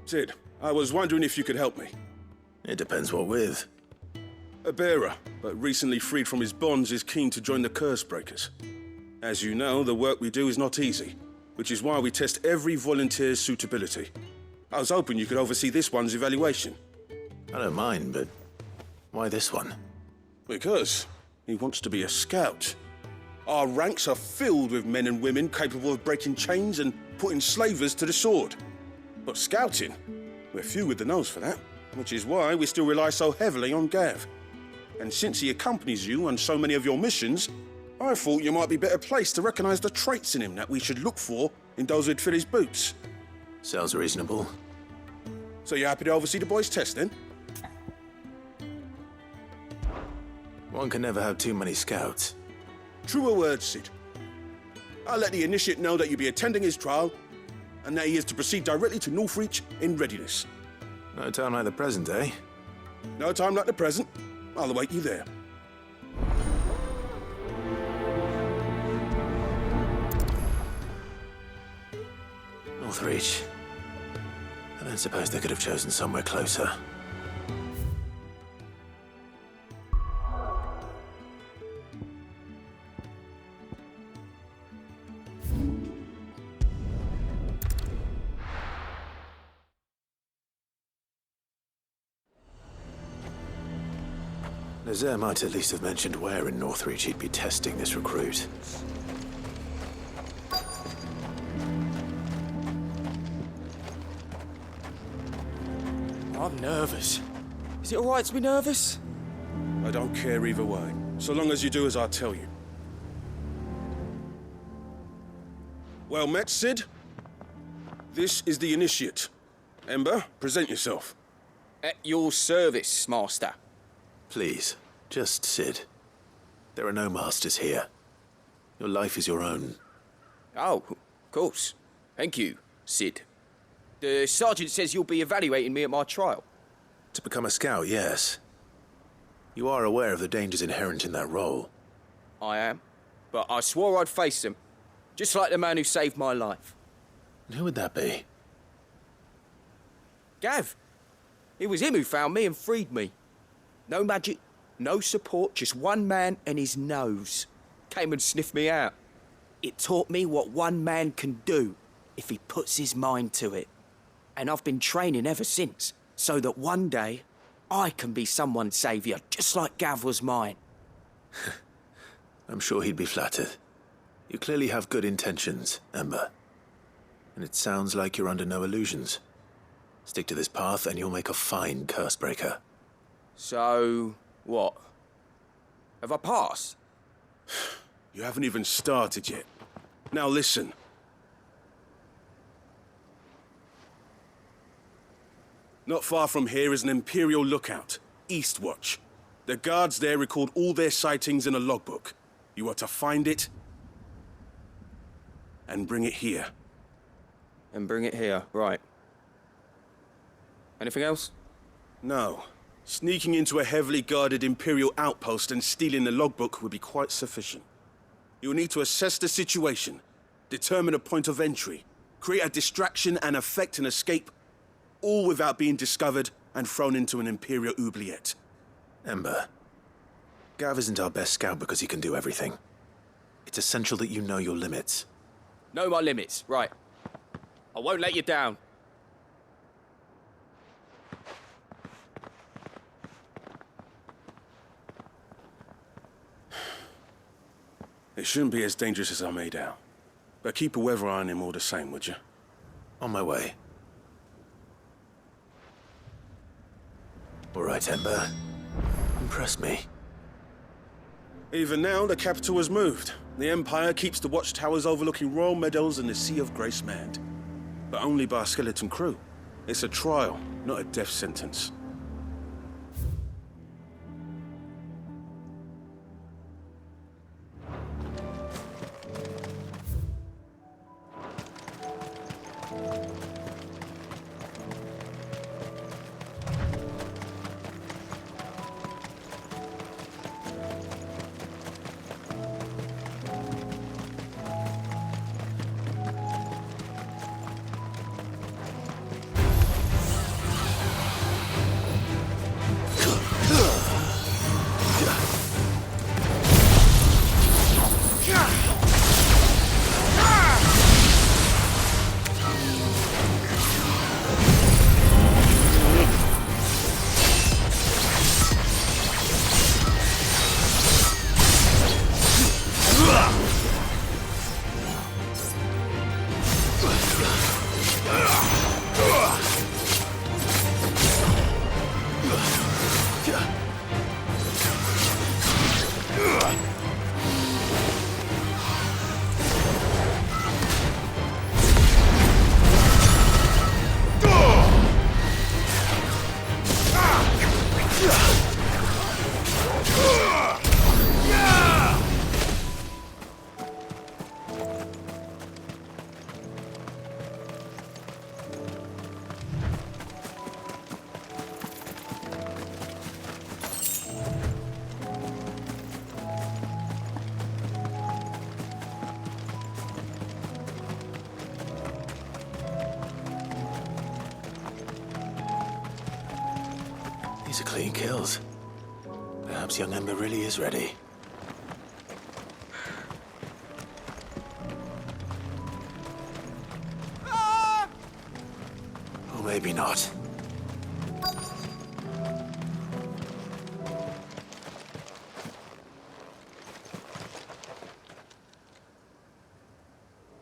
Sid, I was wondering if you could help me. It depends what with. A bearer, but recently freed from his bonds, is keen to join the Curse Breakers. As you know, the work we do is not easy, which is why we test every volunteer's suitability. I was hoping you could oversee this one's evaluation. I don't mind, but why this one? Because he wants to be a scout. Our ranks are filled with men and women capable of breaking chains and putting slavers to the sword. But scouting, we're few with the nose for that, which is why we still rely so heavily on Gav. And since he accompanies you on so many of your missions, I thought you might be better placed to recognize the traits in him that we should look for in those who'd fill his boots. Sounds reasonable. So you're happy to oversee the boys' test, then? One can never have too many scouts. Truer words, Sid. I'll let the initiate know that you'll be attending his trial, and that he is to proceed directly to Northreach in readiness. No time like the present, eh? No time like the present. I'll await you there. Northreach. I don't suppose they could have chosen somewhere closer. Nazaire might at least have mentioned where in Northreach he'd be testing this recruit. I'm nervous. Is it alright to be nervous? I don't care either way, so long as you do as I tell you. Well met, Sid. This is the initiate. Ember, present yourself. At your service, Master. Please, just Sid. There are no masters here. Your life is your own. Oh, of course. Thank you, Sid. The sergeant says you'll be evaluating me at my trial. To become a scout, yes. You are aware of the dangers inherent in that role. I am. But I swore I'd face them. Just like the man who saved my life. And who would that be? Gav. It was him who found me and freed me. No magic, no support, just one man and his nose. Came and sniffed me out. It taught me what one man can do if he puts his mind to it. And I've been training ever since, so that one day I can be someone's saviour, just like Gav was mine. I'm sure he'd be flattered. You clearly have good intentions, Ember. And it sounds like you're under no illusions. Stick to this path and you'll make a fine Cursebreaker. So, what? Have I passed? You haven't even started yet. Now listen. Not far from here is an Imperial lookout, Eastwatch. The guards there record all their sightings in a logbook. You are to find it and bring it here. And bring it here, right. Anything else? No. Sneaking into a heavily guarded Imperial outpost and stealing the logbook would be quite sufficient. You'll need to assess the situation, determine a point of entry, create a distraction and effect an escape, all without being discovered and thrown into an Imperial oubliette. Ember, Gav isn't our best scout because he can do everything. It's essential that you know your limits. Know my limits, right. I won't let you down. It shouldn't be as dangerous as I made out. But keep a weather eye on him all the same, would you? On my way. All right, Ember. Impress me. Even now, the capital has moved. The Empire keeps the watchtowers overlooking royal meadows and the Sea of Grace manned. But only by a skeleton crew. It's a trial, not a death sentence. These are clean kills. Perhaps young Ember really is ready. Or maybe not.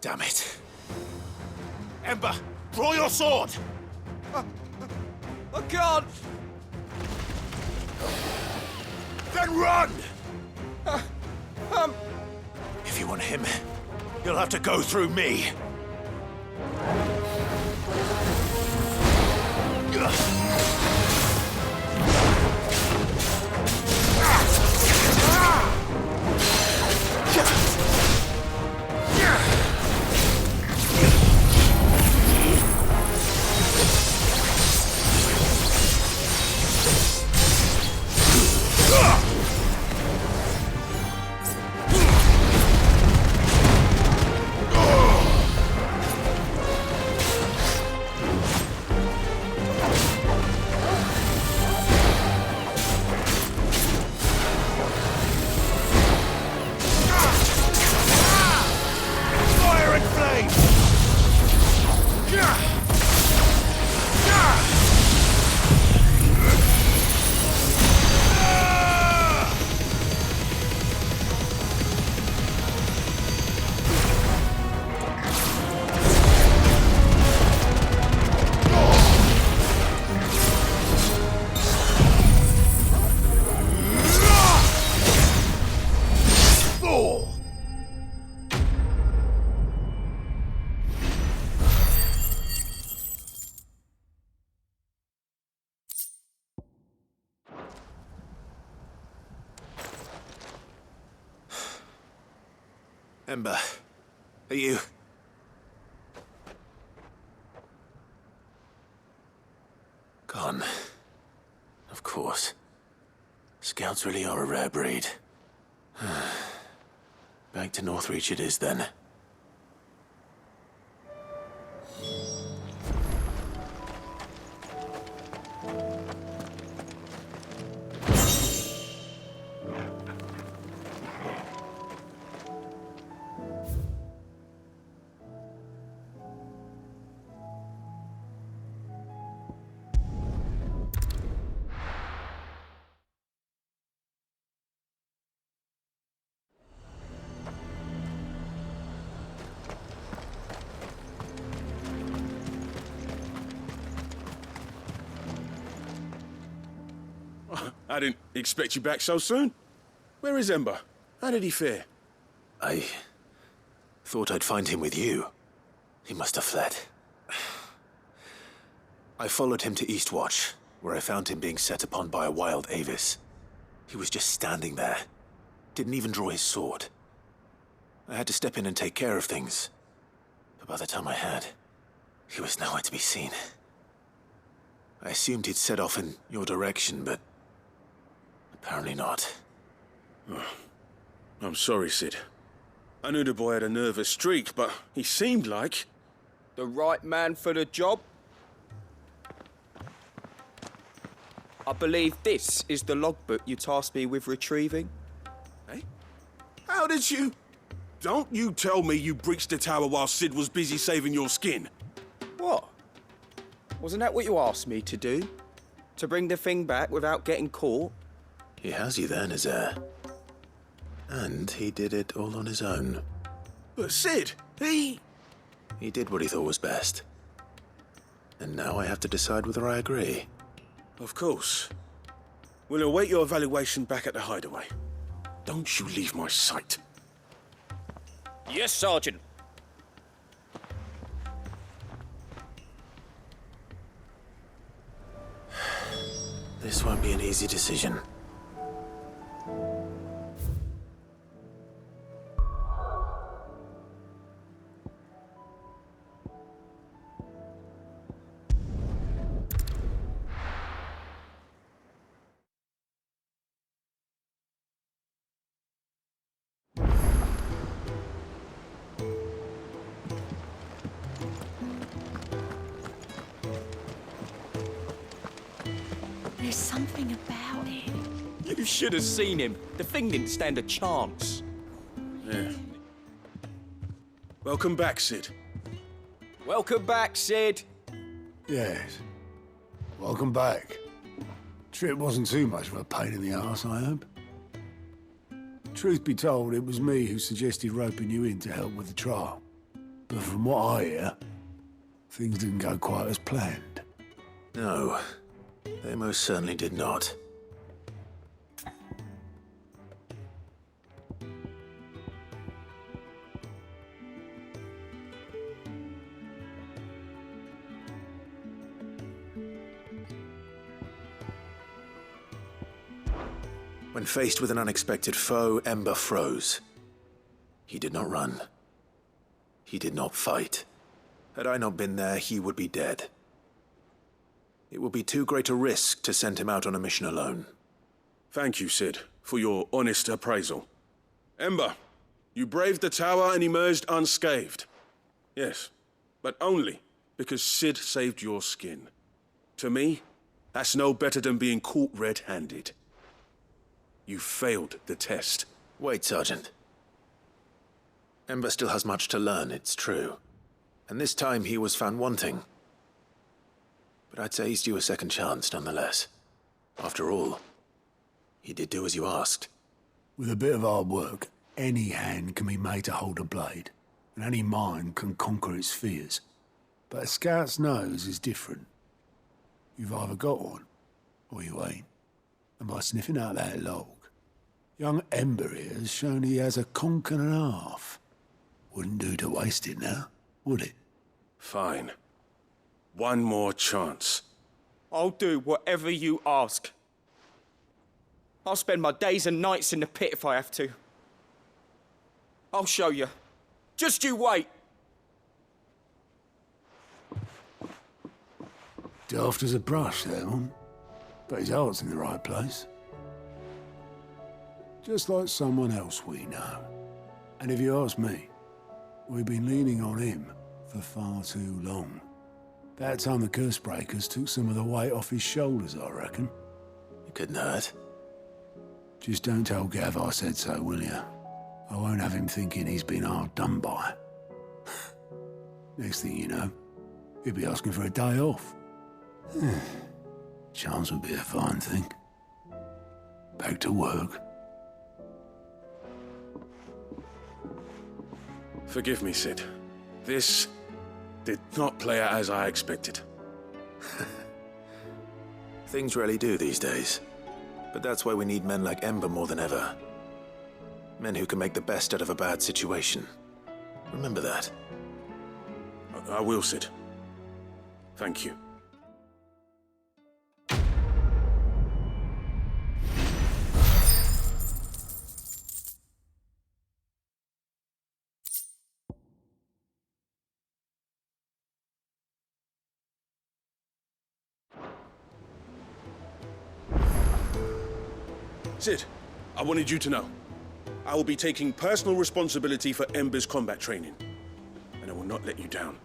Damn it. Ember, draw your sword! I can't! Then run! If you want him, you'll have to go through me. Ember, are you... gone? Of course. Scouts really are a rare breed. Back to Northreach it is, then. I didn't expect you back so soon. Where is Ember? How did he fare? I thought I'd find him with you. He must have fled. I followed him to Eastwatch, where I found him being set upon by a wild Avis. He was just standing there. Didn't even draw his sword. I had to step in and take care of things. But by the time I had, he was nowhere to be seen. I assumed he'd set off in your direction, but apparently not. Oh, I'm sorry, Sid. I knew the boy had a nervous streak, but he seemed like... The right man for the job? I believe this is the logbook you tasked me with retrieving. Eh? How did you... Don't you tell me you breached the tower while Sid was busy saving your skin. What? Wasn't that what you asked me to do? To bring the thing back without getting caught? He has you then, his heir. And he did it all on his own. But Sid, he did what he thought was best. And now I have to decide whether I agree. Of course. We'll await your evaluation back at the hideaway. Don't you leave my sight. Yes, Sergeant. This won't be an easy decision. There's something about it. You should have seen him. The thing didn't stand a chance. Yeah. Welcome back, Sid. Welcome back, Sid. Yes. Welcome back. Trip wasn't too much of a pain in the arse, I hope. Truth be told, it was me who suggested roping you in to help with the trial. But from what I hear, things didn't go quite as planned. No, they most certainly did not. When faced with an unexpected foe, Ember froze. He did not run. He did not fight. Had I not been there, he would be dead. It would be too great a risk to send him out on a mission alone. Thank you, Sid, for your honest appraisal. Ember, you braved the tower and emerged unscathed. Yes, but only because Sid saved your skin. To me, that's no better than being caught red-handed. You failed the test. Wait, Sergeant. Ember still has much to learn, it's true. And this time he was found wanting. But I'd say he's due a second chance, nonetheless. After all, he did do as you asked. With a bit of hard work, any hand can be made to hold a blade, and any mind can conquer its fears. But a scout's nose is different. You've either got one, or you ain't. And by sniffing out that log, young Ember here has shown he has a conch and a half. Wouldn't do to waste it now, would it? Fine. One more chance. I'll do whatever you ask. I'll spend my days and nights in the pit if I have to. I'll show you. Just you wait. Daft as a brush, that one. But his heart's in the right place. Just like someone else we know. And if you ask me, we've been leaning on him for far too long. That time the curse breakers took some of the weight off his shoulders, I reckon. It couldn't hurt. Just don't tell Gav I said so, will you? I won't have him thinking he's been hard done by. Next thing you know, he'll be asking for a day off. Chance would be a fine thing. Back to work. Forgive me, Sid. This did not play out as I expected. Things rarely do these days. But that's why we need men like Ember more than ever. Men who can make the best out of a bad situation. Remember that. I will, Sid. Thank you. Sid, I wanted you to know. I will be taking personal responsibility for Ember's combat training, and I will not let you down.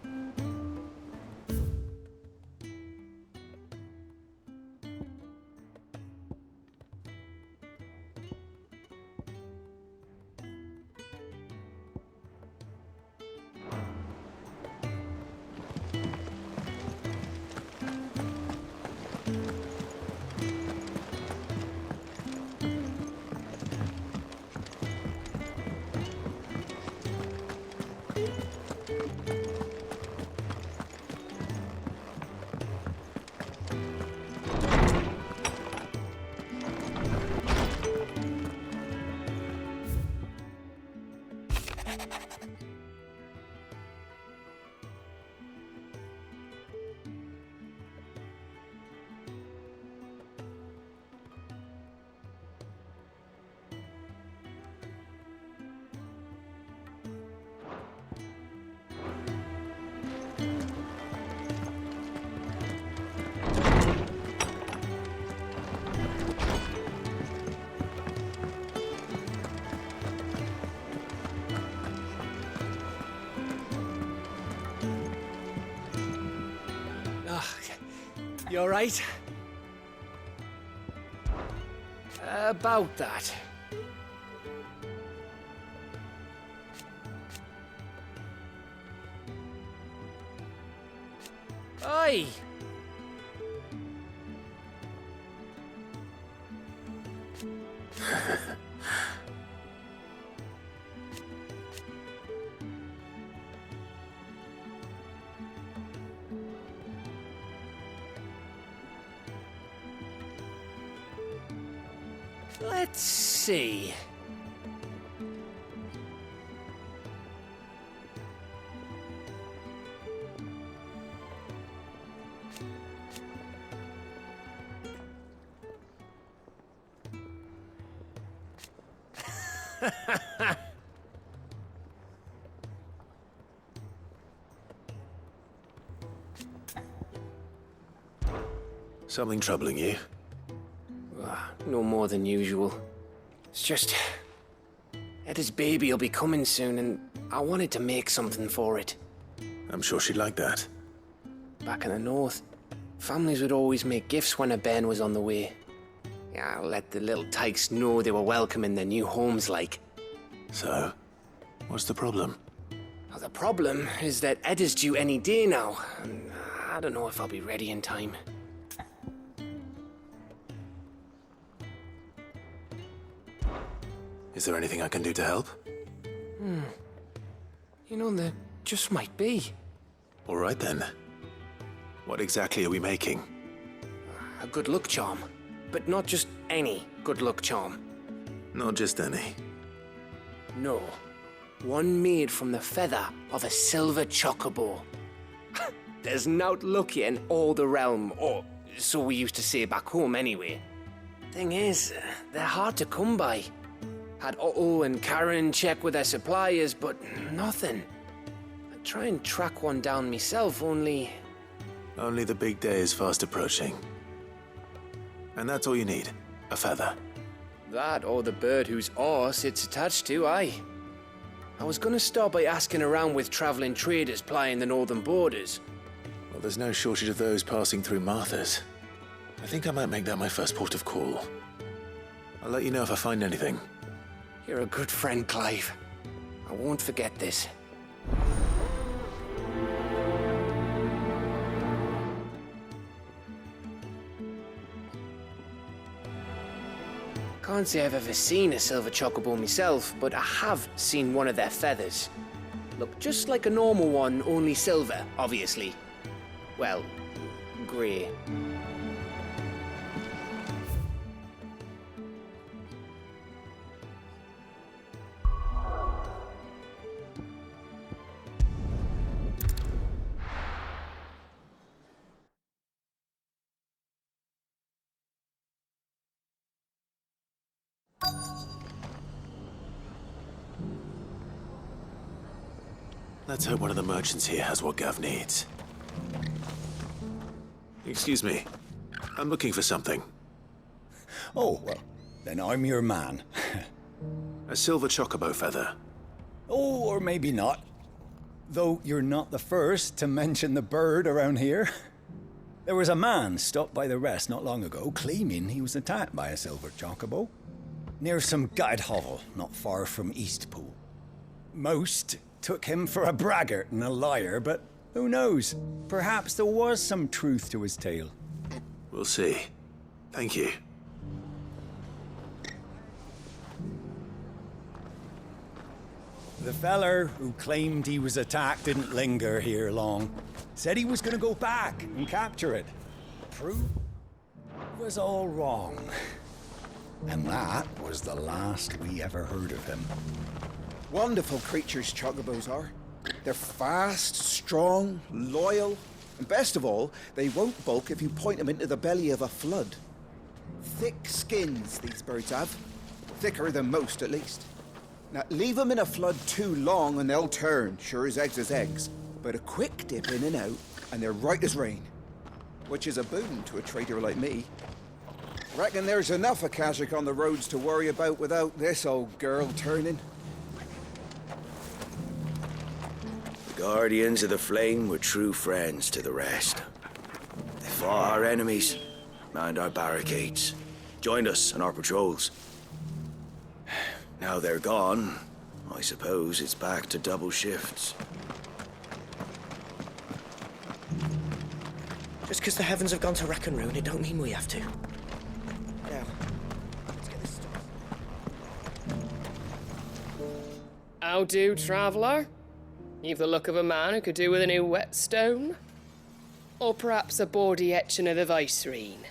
You all right? About that. Aye. Let's see. Something troubling you? No more than usual. It's just... Eda's baby will be coming soon, and I wanted to make something for it. I'm sure she'd like that. Back in the north, families would always make gifts when a bairn was on the way. Yeah, let the little tykes know they were welcome in their new homes, like. So, what's the problem? Well, the problem is that Eda's due any day now, and I don't know if I'll be ready in time. Is there anything I can do to help? You know, there just might be. All right then. What exactly are we making? A good luck charm. But not just any good luck charm. Not just any. No. One made from the feather of a silver chocobo. There's nowt lucky in all the realm, or so we used to say back home anyway. Thing is, they're hard to come by. Had Otto and Karen check with their suppliers, but nothing. I try and track one down myself, only... Only the big day is fast approaching. And that's all you need, a feather. That or the bird whose arse it's attached to, aye. I was gonna start by asking around with traveling traders plying the northern borders. Well, there's no shortage of those passing through Martha's. I think I might make that my first port of call. I'll let you know if I find anything. You're a good friend, Clive. I won't forget this. Can't say I've ever seen a silver chocobo myself, but I have seen one of their feathers. Look just like a normal one, only silver, obviously. Well, grey. Let's hope one of the merchants here has what Gav needs. Excuse me. I'm looking for something. Oh, well, then I'm your man. A silver chocobo feather. Oh, or maybe not. Though you're not the first to mention the bird around here. There was a man stopped by the rest not long ago claiming he was attacked by a silver chocobo. Near some gutted hovel not far from Eastpool. Most took him for a braggart and a liar, but who knows? Perhaps there was some truth to his tale. We'll see. Thank you. The feller who claimed he was attacked didn't linger here long. Said he was gonna go back and capture it. Proof was all wrong. And that was the last we ever heard of him. Wonderful creatures chocobos are. They're fast, strong, loyal, and best of all, they won't balk if you point them into the belly of a flood. Thick skins, these birds have. Thicker than most, at least. Now, leave them in a flood too long and they'll turn, sure as eggs is eggs. But a quick dip in and out, and they're right as rain. Which is a boon to a trader like me. Reckon there's enough of Kazakh on the roads to worry about without this old girl turning. The Guardians of the Flame were true friends to the rest. They fought our enemies, manned our barricades, joined us on our patrols. Now they're gone, I suppose it's back to double shifts. Just because the heavens have gone to rack and ruin, it don't mean we have to. Now, let's get this started. How do, traveller? You've the look of a man who could do with a new whetstone. Or perhaps a bawdy etching of the Vicerine.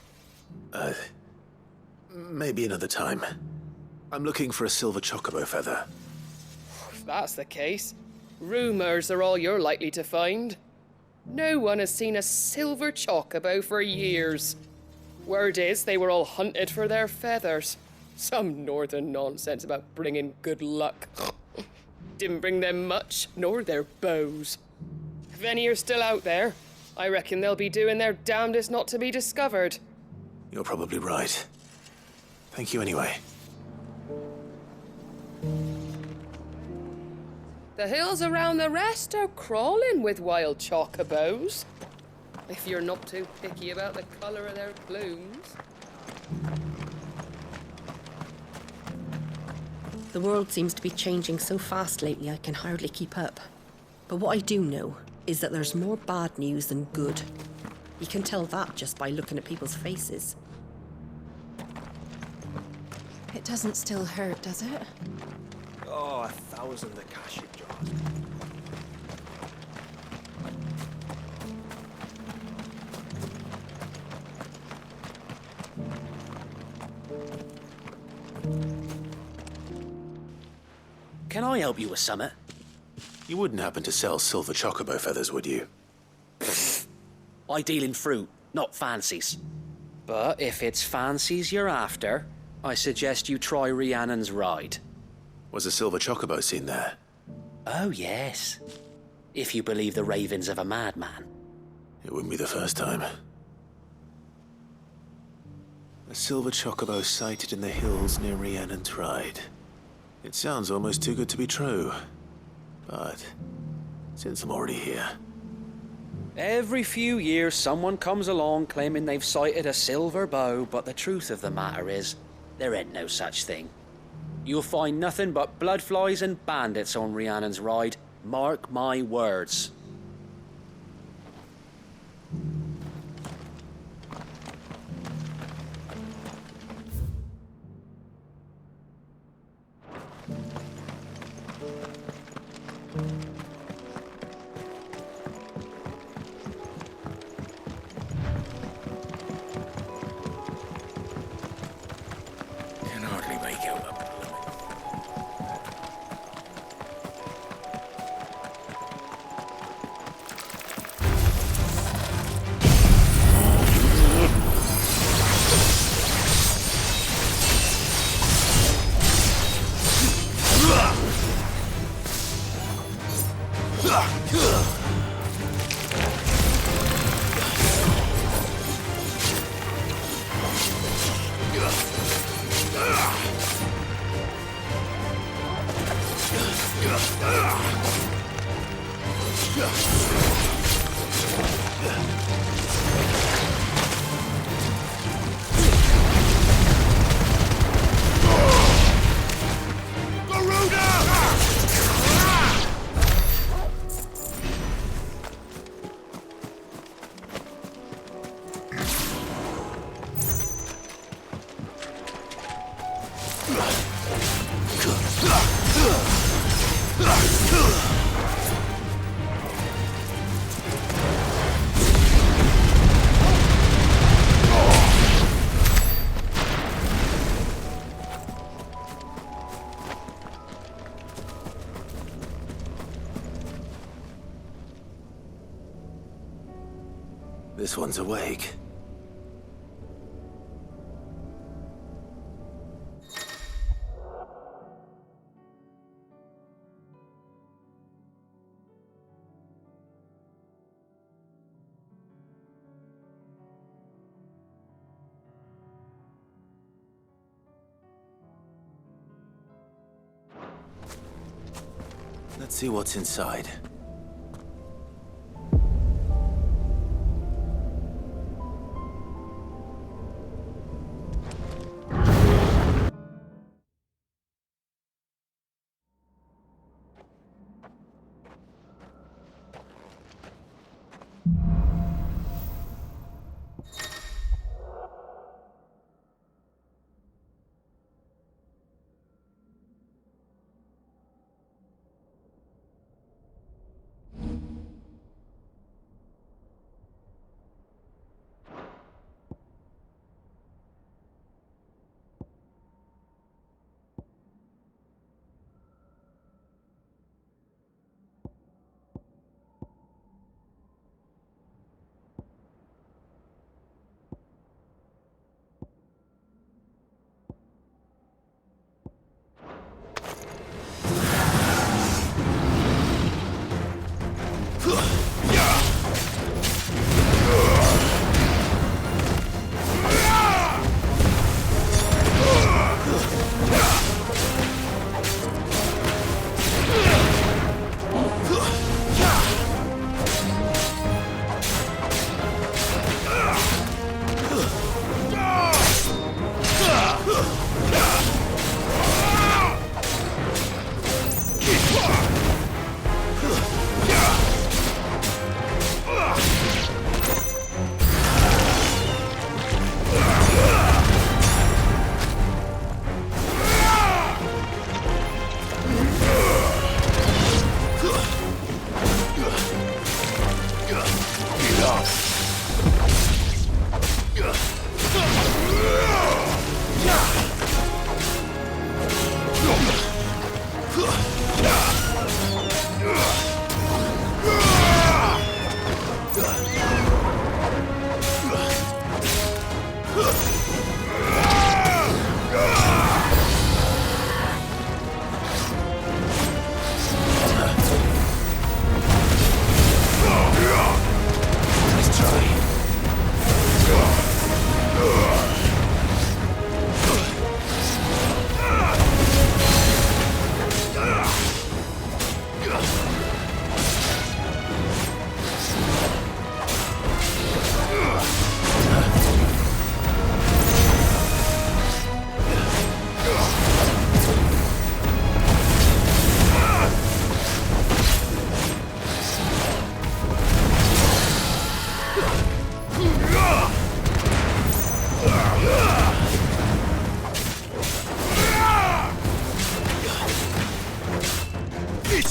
Maybe another time. I'm looking for a silver chocobo feather. If that's the case, rumours are all you're likely to find. No one has seen a silver chocobo for years. Word is they were all hunted for their feathers. Some northern nonsense about bringing good luck. Didn't bring them much, nor their bows. If any are still out there, I reckon they'll be doing their damnedest not to be discovered. You're probably right. Thank you anyway. The hills around the rest are crawling with wild chocobos. If you're not too picky about the colour of their plumes. The world seems to be changing so fast lately I can hardly keep up. But what I do know is that there's more bad news than good. You can tell that just by looking at people's faces. It doesn't still hurt, does it? Oh, 1,000 the cash it draws. Can I help you with summit? You wouldn't happen to sell silver chocobo feathers, would you? I deal in fruit, not fancies. But if it's fancies you're after, I suggest you try Rhiannon's ride. Was a silver chocobo seen there? Oh, yes. If you believe the ravings of a madman. It wouldn't be the first time. A silver chocobo sighted in the hills near Rhiannon's ride. It sounds almost too good to be true. But since I'm already here... Every few years someone comes along claiming they've sighted a silver bow, but the truth of the matter is, there ain't no such thing. You'll find nothing but bloodflies and bandits on Rhiannon's ride. Mark my words. Can hardly make out a This one's awake. Let's see what's inside.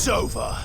It's over.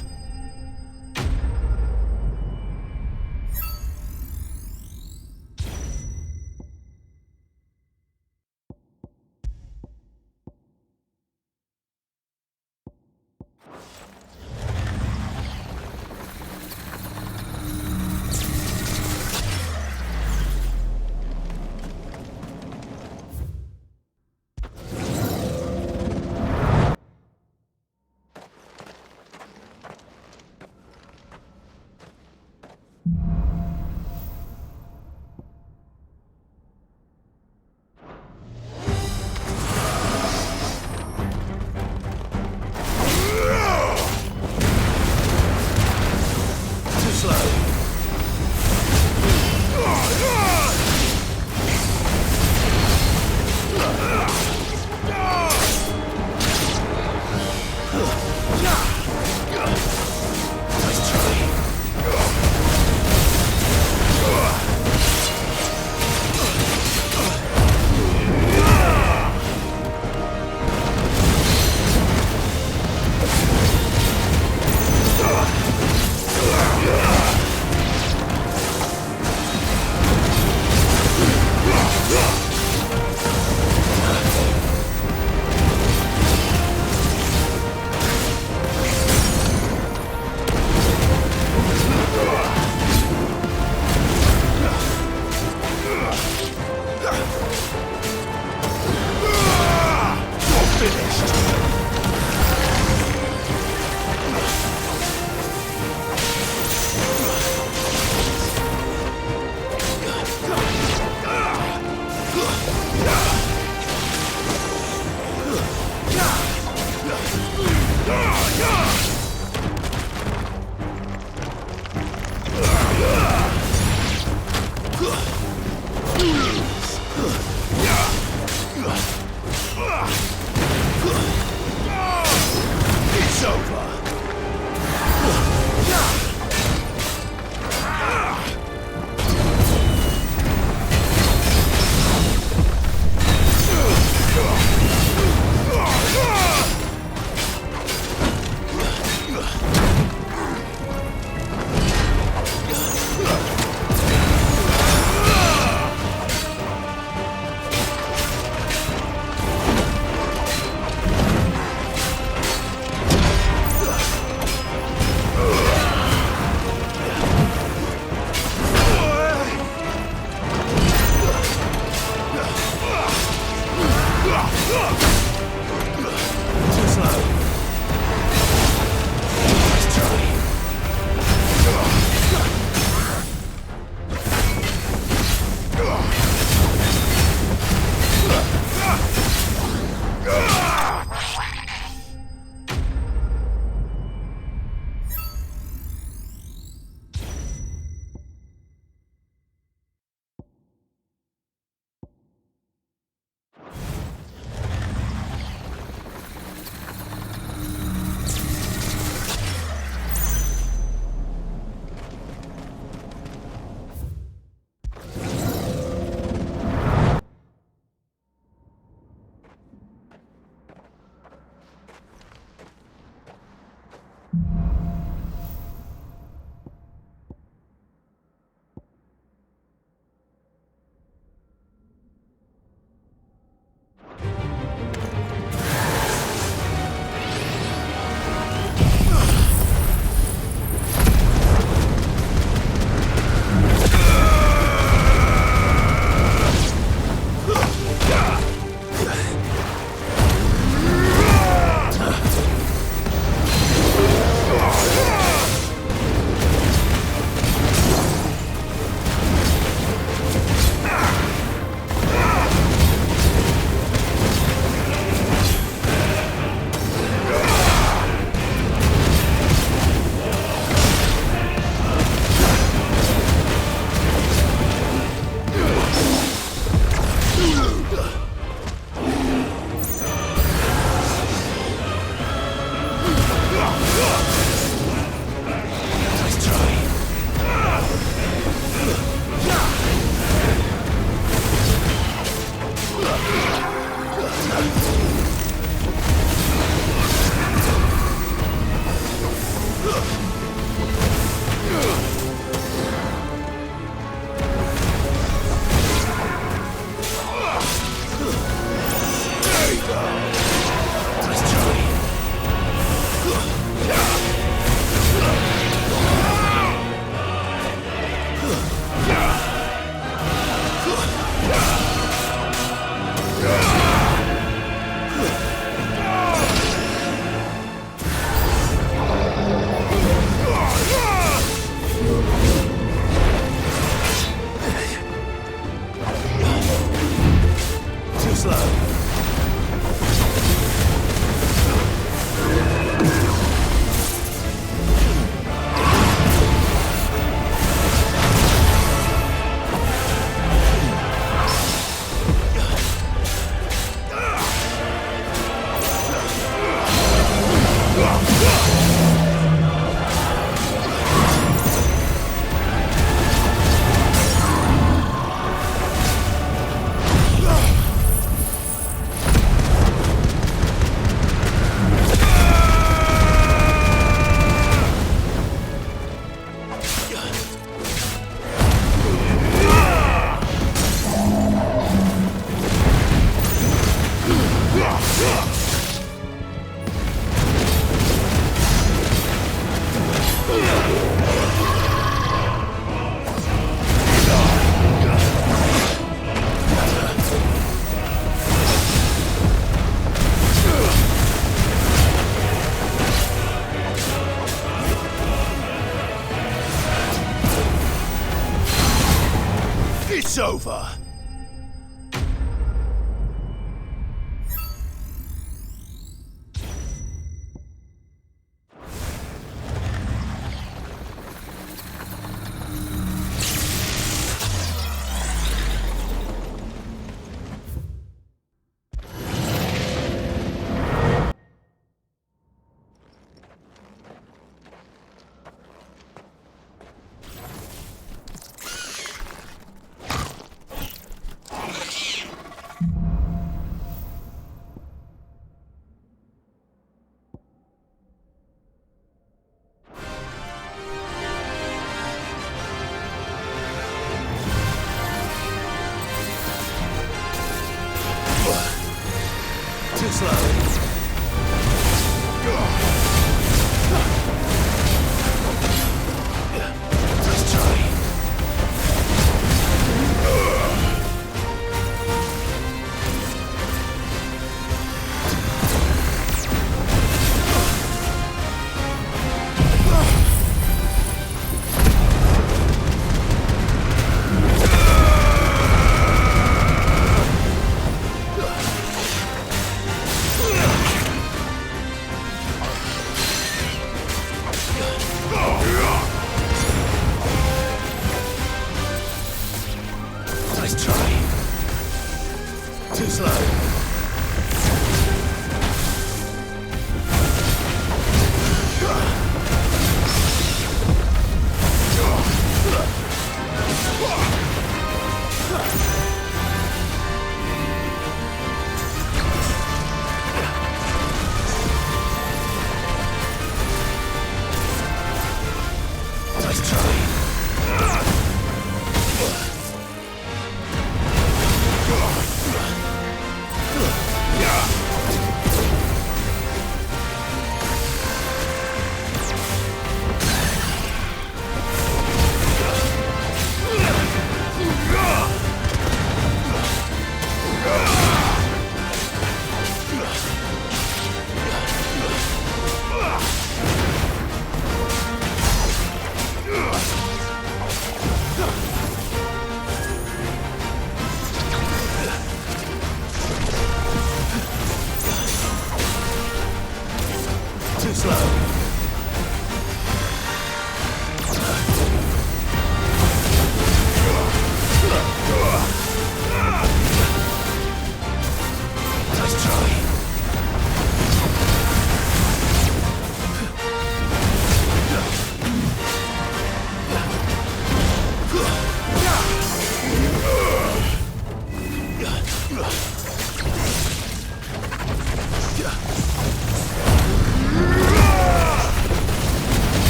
It's over.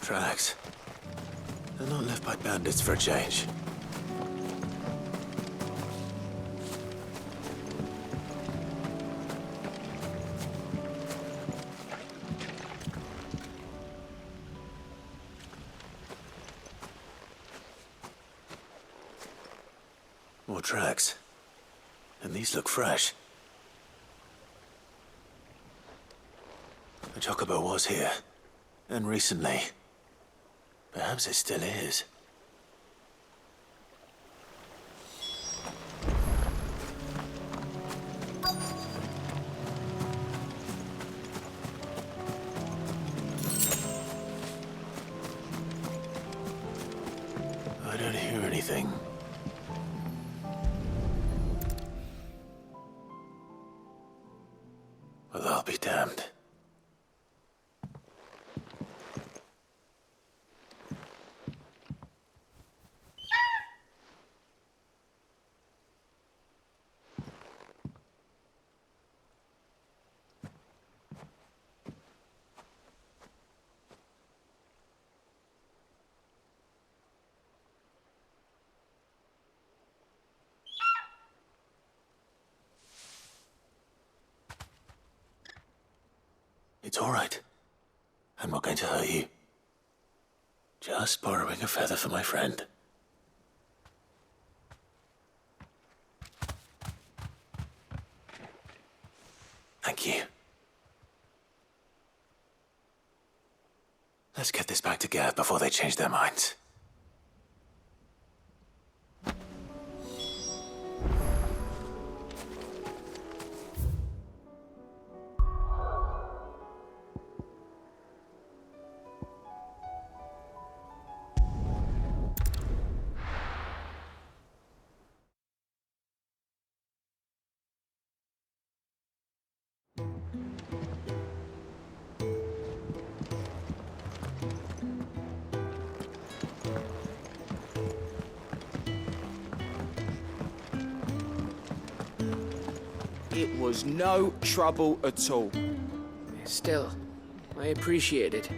Tracks. They're not left by bandits for a change. More tracks. And these look fresh. The chocobo was here. And recently. Perhaps it still is. I don't hear anything. Well, I'll be damned. It's all right. I'm not going to hurt you. Just borrowing a feather for my friend. Thank you. Let's get this back to Gav before they change their minds. It was no trouble at all. Still, I appreciate it.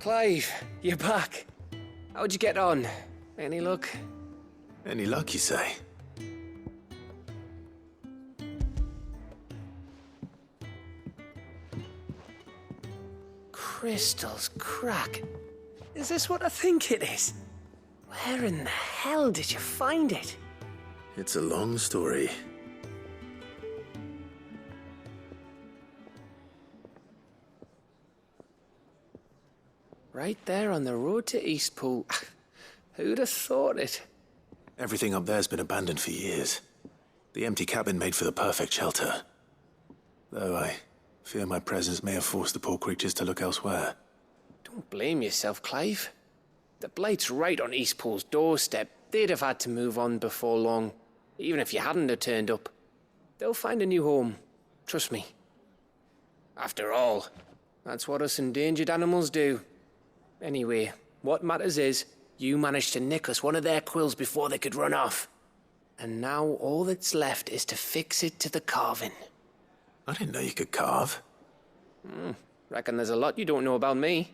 Clive, you're back. How'd you get on? Any luck? Any luck, you say? Crystal's crack. Is this what I think it is? Where in the hell did you find it? It's a long story. Right there on the road to Eastpool. Who'd have thought it? Everything up there's been abandoned for years. The empty cabin made for the perfect shelter. Though I fear my presence may have forced the poor creatures to look elsewhere. Don't blame yourself, Clive. The Blight's right on Eastpool's doorstep. They'd have had to move on before long, even if you hadn't have turned up. They'll find a new home. Trust me. After all, that's what us endangered animals do. Anyway, what matters is, you managed to nick us one of their quills before they could run off. And now all that's left is to fix it to the carving. I didn't know you could carve. Reckon there's a lot you don't know about me.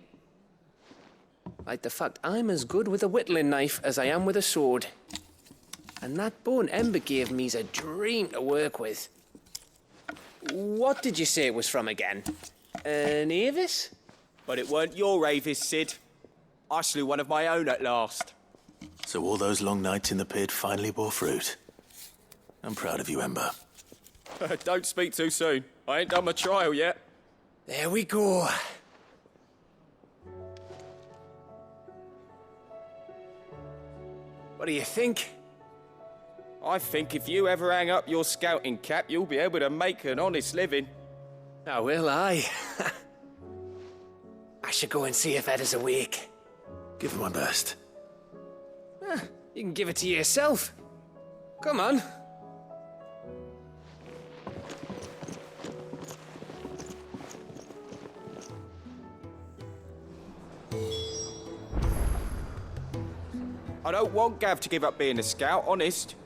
Like the fact I'm as good with a whittling knife as I am with a sword. And that bone Ember gave me's a dream to work with. What did you say it was from again? An Avis? But it weren't your Avis, Sid. I slew one of my own at last. So all those long nights in the pit finally bore fruit. I'm proud of you, Ember. Don't speak too soon. I ain't done my trial yet. There we go. What do you think? I think if you ever hang up your scouting cap, you'll be able to make an honest living. Oh, will I? I should go and see if Ed is awake. Give it my best. You can give it to yourself. Come on. I don't want Gav to give up being a scout, honest.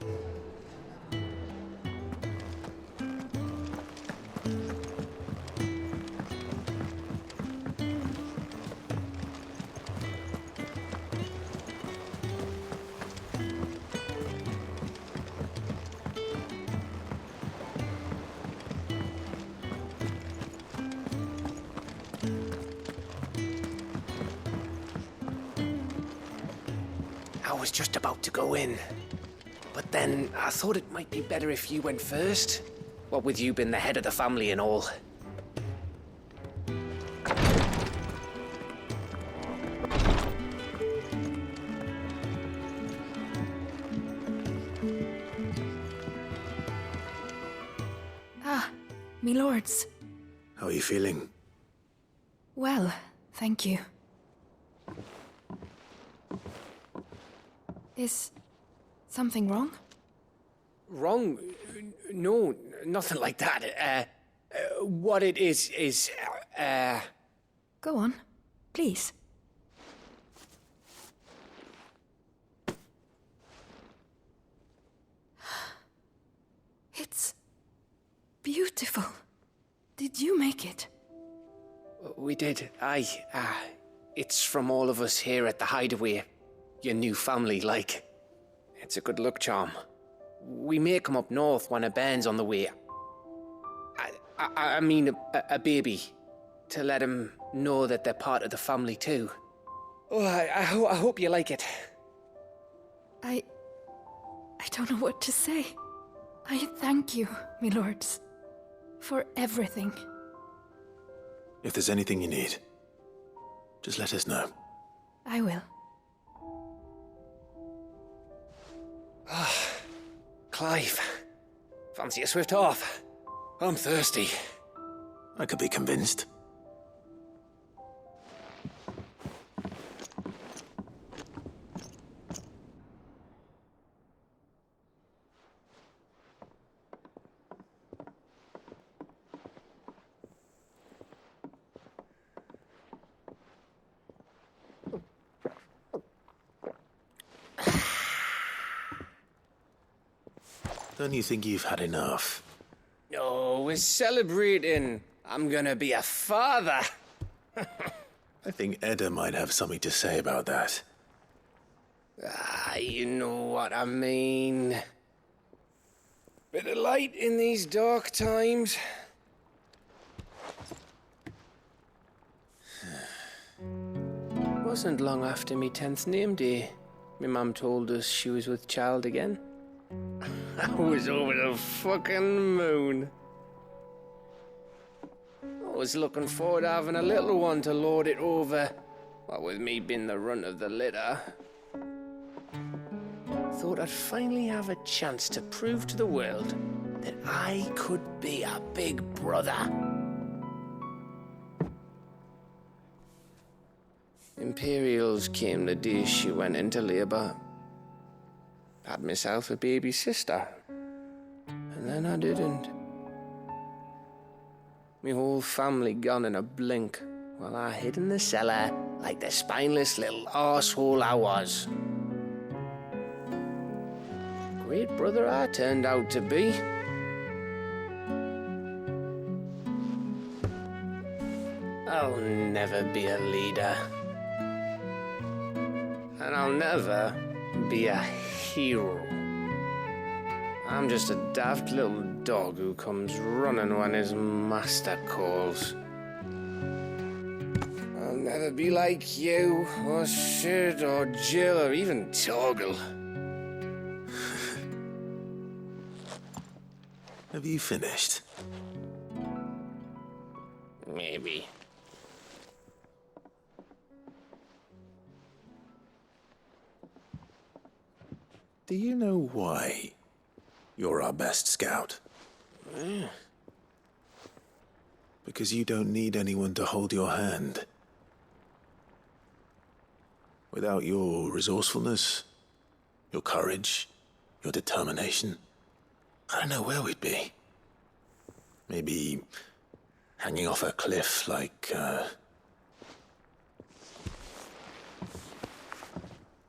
was just about to go in. But then I thought it might be better if you went first. What with you being the head of the family and all. Me lords. How are you feeling? Well, thank you. Is something wrong? Wrong? No, nothing like that. What it is... Go on, please. It's beautiful. Did you make it? We did, aye. It's from all of us here at the Hideaway. Your new family, like. It's a good luck charm. We may come up north when a band's on the way. I mean a baby. To let him know that they're part of the family too. Oh, I hope you like it. I don't know what to say. I thank you, me lords, for everything. If there's anything you need, just let us know. I will. Clive, fancy a swift off? I'm thirsty. I could be convinced. Don't you think you've had enough? Oh, we're celebrating. I'm gonna be a father. I think Edda might have something to say about that. You know what I mean. Bit of light in these dark times. Wasn't long after me 10th name day. My mum told us she was with child again. I was over the fucking moon. I was looking forward to having a little one to lord it over, what with me being the runt of the litter. Thought I'd finally have a chance to prove to the world that I could be a big brother. Imperials came the day she went into labour. Had myself a baby sister. And then I didn't. Me whole family gone in a blink, while I hid in the cellar like the spineless little arsehole I was. Great brother I turned out to be. I'll never be a leader. And I'll never be a hero. I'm just a daft little dog who comes running when his master calls. I'll never be like you, or Sid, or Jill, or even Torgal. Have you finished? Maybe. Do you know why you're our best scout? Because you don't need anyone to hold your hand. Without your resourcefulness, your courage, your determination, I don't know where we'd be. Maybe hanging off a cliff like,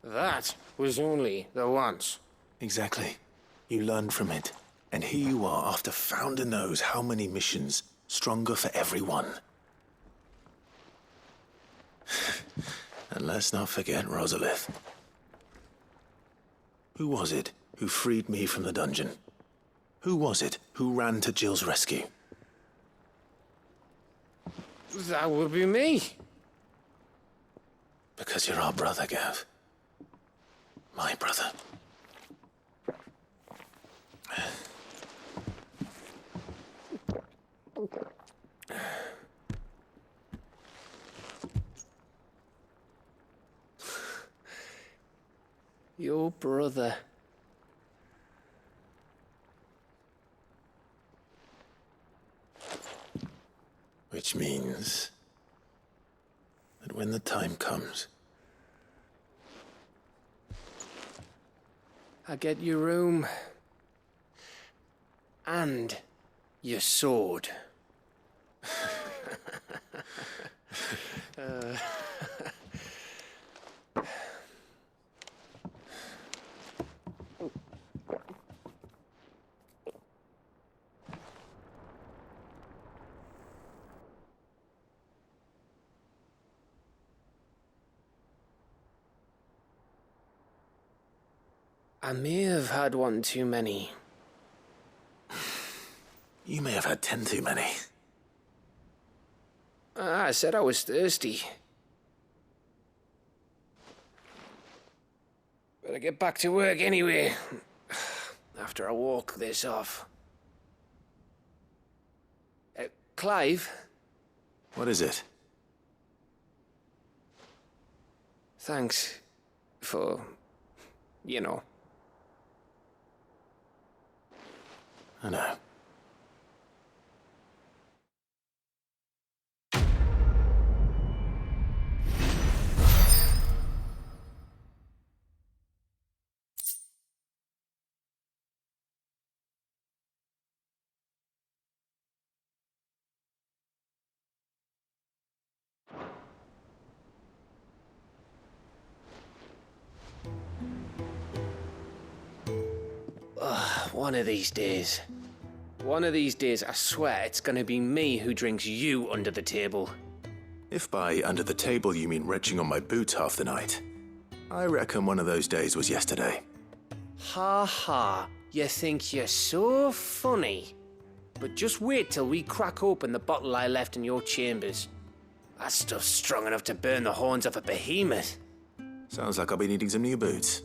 That was only the once. Exactly. You learned from it. And here you are after Founder knows how many missions, stronger for everyone. And let's not forget Rosalith. Who was it who freed me from the dungeon? Who was it who ran to Jill's rescue? That would be me. Because you're our brother, Gav. My brother. Your brother. Which means that when the time comes, I get your room. And your sword. I may have had one too many. you may have had 10 too many. I said I was thirsty. Better get back to work anyway. After I walk this off. Clive? What is it? Thanks for, you know. I know. One of these days. One of these days, I swear it's gonna be me who drinks you under the table. If by under the table you mean retching on my boots half the night, I reckon one of those days was yesterday. Ha ha, you think you're so funny. But just wait till we crack open the bottle I left in your chambers. That stuff's strong enough to burn the horns off a behemoth. Sounds like I'll be needing some new boots.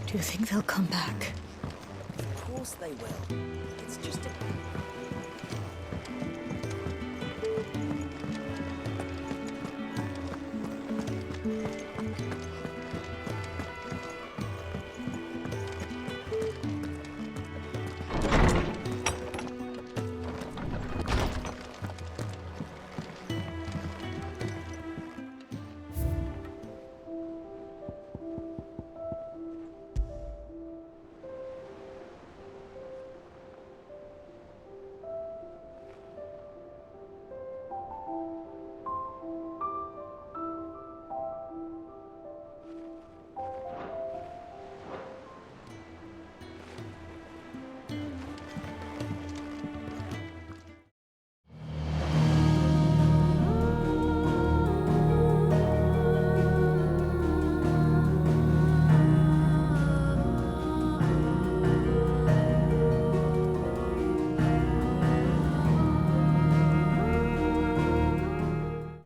Do you think they'll come back? Of course they will. It's just a...